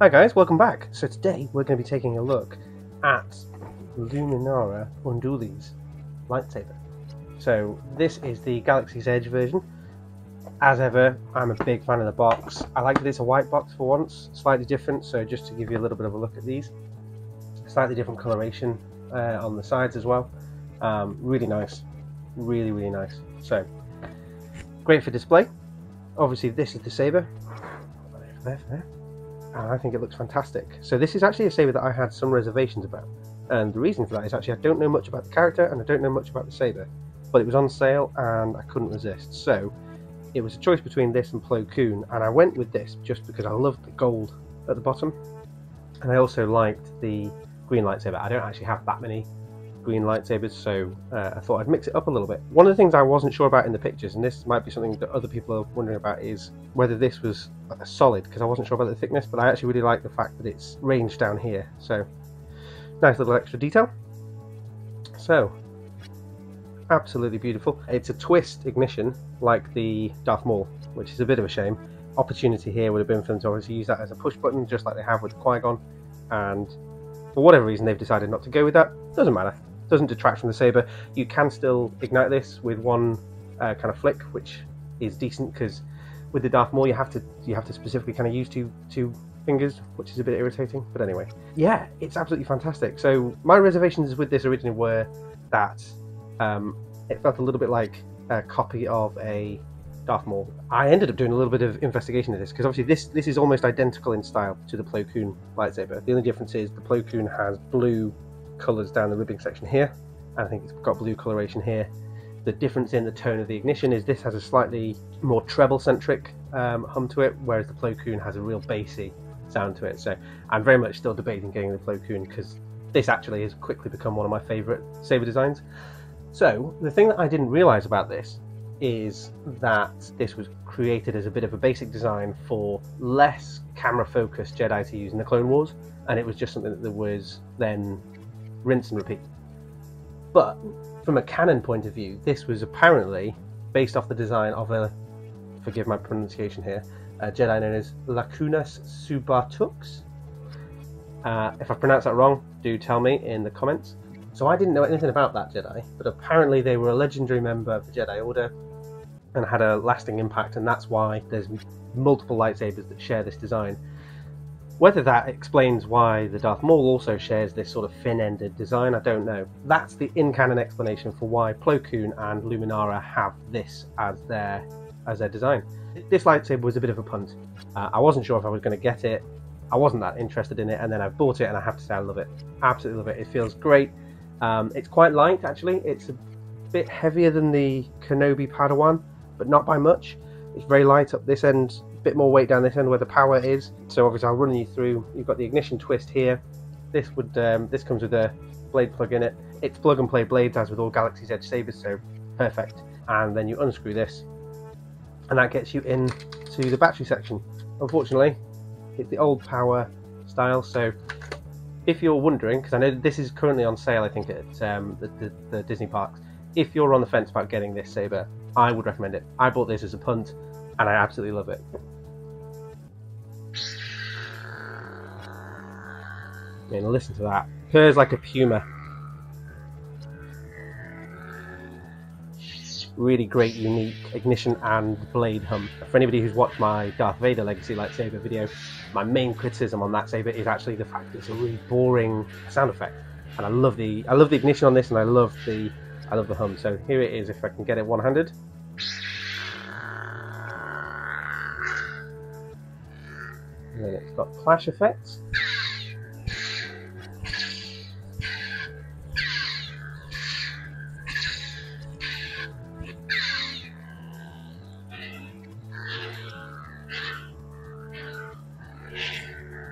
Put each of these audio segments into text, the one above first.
Hi guys, welcome back. So today we're going to be taking a look at Luminara Unduli's lightsaber. So this is the Galaxy's Edge version. As ever, I'm a big fan of the box. I like that it's a white box for once, slightly different, so just to give you a little bit of a look at these. Slightly different coloration on the sides as well. Really nice, really nice. So, great for display. Obviously this is the saber. There. And I think it looks fantastic. So this is actually a saber that I had some reservations about, and the reason for that is actually I don't know much about the character and I don't know much about the saber, but it was on sale and I couldn't resist. So it was a choice between this and Plo Koon, and I went with this just because I loved the gold at the bottom, and I also liked the green lightsaber. I don't actually have that many green lightsabers, so I thought I'd mix it up a little bit. One of the things I wasn't sure about in the pictures, and this might be something that other people are wondering about, is whether this was a solid, because I wasn't sure about the thickness, but I actually really like the fact that it's ranged down here, so nice little extra detail. So absolutely beautiful. It's a twist ignition like the Darth Maul, which is a bit of a shame. Opportunity here would have been for them to obviously use that as a push button, just like they have with Qui-Gon, and for whatever reason they've decided not to go with that. Doesn't matter, doesn't detract from the saber. You can still ignite this with one kind of flick, which is decent, because with the Darth Maul you have to specifically kind of use two fingers, which is a bit irritating. But anyway, yeah, it's absolutely fantastic. So my reservations with this originally were that it felt a little bit like a copy of a Darth Maul. I ended up doing a little bit of investigation of this, because obviously this is almost identical in style to the Plo Koon lightsaber. The only difference is the Plo Koon has blue colours down the ribbing section here, and I think it's got blue coloration here. The difference in the tone of the ignition is this has a slightly more treble-centric hum to it, whereas the Plo Koon has a real bassy sound to it. So I'm very much still debating getting the Plo Koon, because this actually has quickly become one of my favourite saber designs. So the thing that I didn't realise about this is that this was created as a bit of a basic design for less camera-focused Jedi to use in the Clone Wars, and it was just something that was then rinse and repeat. But from a canon point of view, this was apparently based off the design of a, forgive my pronunciation here, a Jedi known as Lacunas Subatux. If I pronounce that wrong, do tell me in the comments. So I didn't know anything about that Jedi, but apparently they were a legendary member of the Jedi Order and had a lasting impact, and that's why there's multiple lightsabers that share this design. Whether that explains why the Darth Maul also shares this sort of fin-ended design, I don't know. That's the in-canon explanation for why Plo Koon and Luminara have this as their design. This lightsaber was a bit of a punt. I wasn't sure if I was going to get it. I wasn't that interested in it, and then I bought it, and I have to say I love it. Absolutely love it. It feels great. It's quite light, actually. It's a bit heavier than the Kenobi Padawan, but not by much. It's very light up this end, a bit more weight down this end where the power is. So obviously I'll run you through. You've got the ignition twist here. This comes with a blade plug in it. It's plug and play blades, as with all Galaxy's Edge sabers, so perfect. And then you unscrew this, and that gets you into the battery section. Unfortunately, it's the old power style, so if you're wondering, because I know this is currently on sale, I think at the Disney parks, if you're on the fence about getting this saber, I would recommend it. I bought this as a punt, and I absolutely love it. I mean, listen to that. Purrs like a puma. Really great, unique ignition and blade hum. For anybody who's watched my Darth Vader Legacy lightsaber video, my main criticism on that saber is actually the fact that it's a really boring sound effect. And I love the ignition on this, and I love the hum. So here it is, if I can get it one-handed. And then it's got clash effects.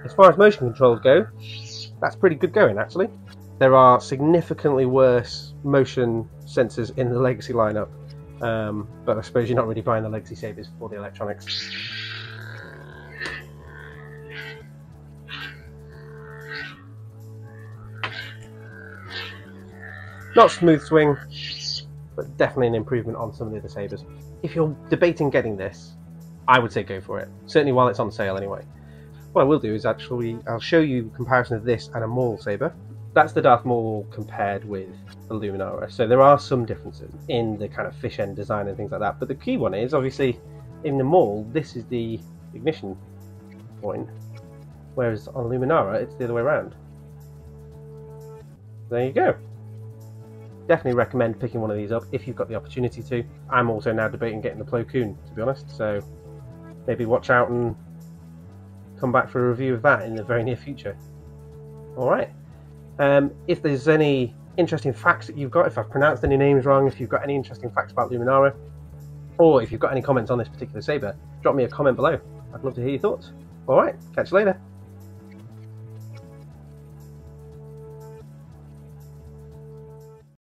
As far as motion controls go, that's pretty good going, actually. There are significantly worse motion sensors in the Legacy lineup, but I suppose you're not really buying the Legacy sabers for the electronics. Not smooth swing, but definitely an improvement on some of the other sabers. If you're debating getting this, I would say go for it. Certainly while it's on sale anyway. what I will do is actually I'll show you a comparison of this and a Maul saber. That's the Darth Maul compared with the Luminara. So there are some differences in the kind of fish end design and things like that. But the key one is obviously in the Maul, this is the ignition point, whereas on Luminara it's the other way around. There you go. Definitely recommend picking one of these up if you've got the opportunity to. I'm also now debating getting the Plo Koon, to be honest, so maybe watch out and come back for a review of that in the very near future. Alright. If there's any interesting facts that you've got, if I've pronounced any names wrong, if you've got any interesting facts about Luminara, or if you've got any comments on this particular saber, drop me a comment below. I'd love to hear your thoughts. Alright, catch you later.